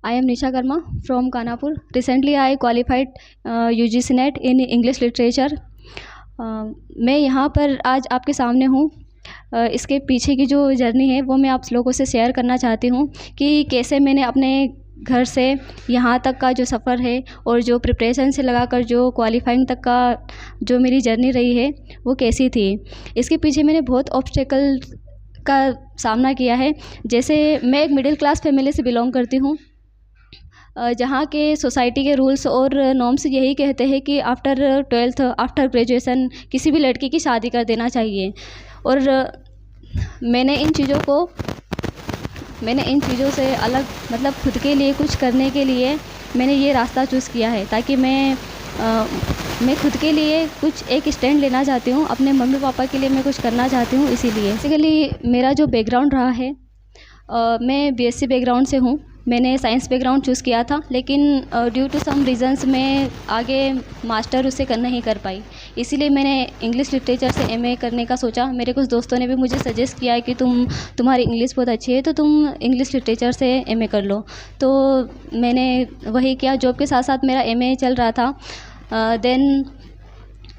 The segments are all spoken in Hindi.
I am Nisha Karma from Kanapur. Recently, I qualified UGC NET in English Literature. मैं यहाँ पर आज आपके सामने हूँ। इसके पीछे की जो जर्नी है वो मैं आप लोगों से शेयर करना चाहती हूँ कि कैसे मैंने अपने घर से यहाँ तक का जो सफ़र है और जो प्रिपरेशन से लगाकर जो क्वालिफाइंग तक का जो मेरी जर्नी रही है वो कैसी थी। इसके पीछे मैंने बहुत ऑब्स्टेकल का सामना किया है। जैसे मैं एक मिडिल क्लास फैमिली से बिलोंग करती हूँ, जहाँ के सोसाइटी के रूल्स और नॉर्म्स यही कहते हैं कि आफ्टर 12th आफ्टर ग्रेजुएशन किसी भी लड़की की शादी कर देना चाहिए। और मैंने इन चीज़ों से अलग मतलब खुद के लिए कुछ करने के लिए मैंने ये रास्ता चूज़ किया है, ताकि मैं खुद के लिए कुछ एक स्टैंड लेना चाहती हूँ। अपने मम्मी पापा के लिए मैं कुछ करना चाहती हूँ। इसीलिए बेसिकली मेरा जो बैकग्राउंड रहा है, मैं बीएससी बैकग्राउंड से हूँ। मैंने साइंस बैकग्राउंड चूज़ किया था, लेकिन ड्यू टू सम रीज़न्स मैं आगे मास्टर उसे नहीं कर पाई। इसीलिए मैंने इंग्लिश लिटरेचर से एमए करने का सोचा। मेरे कुछ दोस्तों ने भी मुझे सजेस्ट किया कि तुम्हारी इंग्लिश बहुत अच्छी है तो तुम इंग्लिश लिटरेचर से एमए कर लो। तो मैंने वही किया। जॉब के साथ साथ मेरा एमए चल रहा था। देन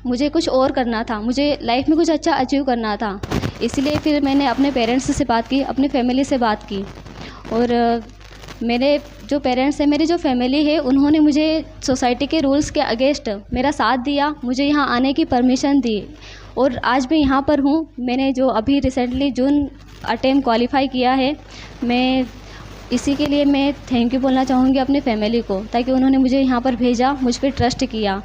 मुझे कुछ और करना था, मुझे लाइफ में कुछ अच्छा अचीव करना था। इसीलिए फिर मैंने अपने पेरेंट्स से बात की, अपनी फैमिली से बात की। और मेरे जो पेरेंट्स हैं, मेरी जो फैमिली है, उन्होंने मुझे सोसाइटी के रूल्स के अगेंस्ट मेरा साथ दिया, मुझे यहाँ आने की परमिशन दी। और आज मैं यहाँ पर हूँ। मैंने जो अभी रिसेंटली जून अटेम्प्ट क्वालिफाई किया है, मैं इसी के लिए मैं थैंक यू बोलना चाहूँगी अपनी फैमिली को, ताकि उन्होंने मुझे यहाँ पर भेजा, मुझ पर ट्रस्ट किया।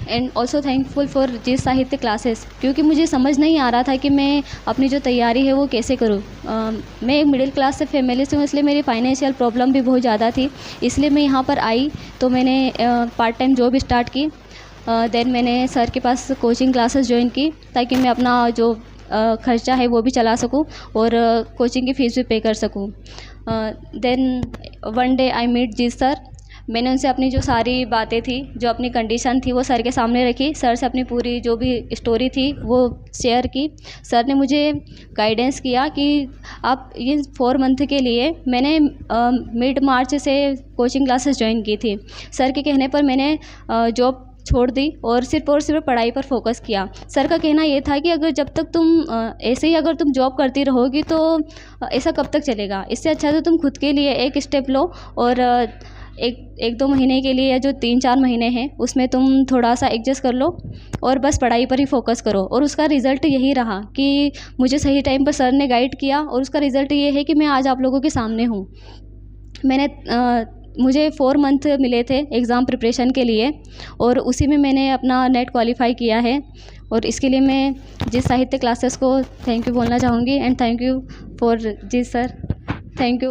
एंड ऑल्सो थैंकफुल फॉर जिस साहित्य क्लासेस, क्योंकि मुझे समझ नहीं आ रहा था कि मैं अपनी जो तैयारी है वो कैसे करूँ। मैं एक मिडिल क्लास से फैमिली से हूँ, इसलिए मेरी फाइनेंशियल प्रॉब्लम भी बहुत ज़्यादा थी। इसलिए मैं यहाँ पर आई तो मैंने पार्ट टाइम जॉब स्टार्ट की। देन मैंने सर के पास कोचिंग क्लासेस ज्वाइन की, ताकि मैं अपना जो खर्चा है वो भी चला सकूँ और कोचिंग की फ़ीस भी पे कर सकूँ। Then one day I meet G sir. मैंने उनसे अपनी जो सारी बातें थी, जो अपनी कंडीशन थी, वो सर के सामने रखी। सर से अपनी पूरी जो भी स्टोरी थी वो शेयर की। सर ने मुझे गाइडेंस किया कि आप ये 4 मंथ के लिए, मैंने मिड मार्च से कोचिंग क्लासेस ज्वाइन की थी। सर के कहने पर मैंने जॉब छोड़ दी और सिर्फ पढ़ाई पर फोकस किया। सर का कहना ये था कि अगर जब तक तुम ऐसे ही अगर तुम जॉब करती रहोगी तो ऐसा कब तक चलेगा। इससे अच्छा तो तुम खुद के लिए एक स्टेप लो और एक 2 महीने के लिए या जो 3-4 महीने हैं उसमें तुम थोड़ा सा एडजस्ट कर लो और बस पढ़ाई पर ही फोकस करो। और उसका रिज़ल्ट यही रहा कि मुझे सही टाइम पर सर ने गाइड किया, और उसका रिज़ल्ट ये है कि मैं आज आप लोगों के सामने हूँ। मुझे 4 मंथ मिले थे एग्ज़ाम प्रिपरेशन के लिए, और उसी में मैंने अपना नेट क्वालिफाई किया है। और इसके लिए मैं जिस साहित्य क्लासेस को थैंक यू बोलना चाहूँगी। And thank you for G sir, thank you.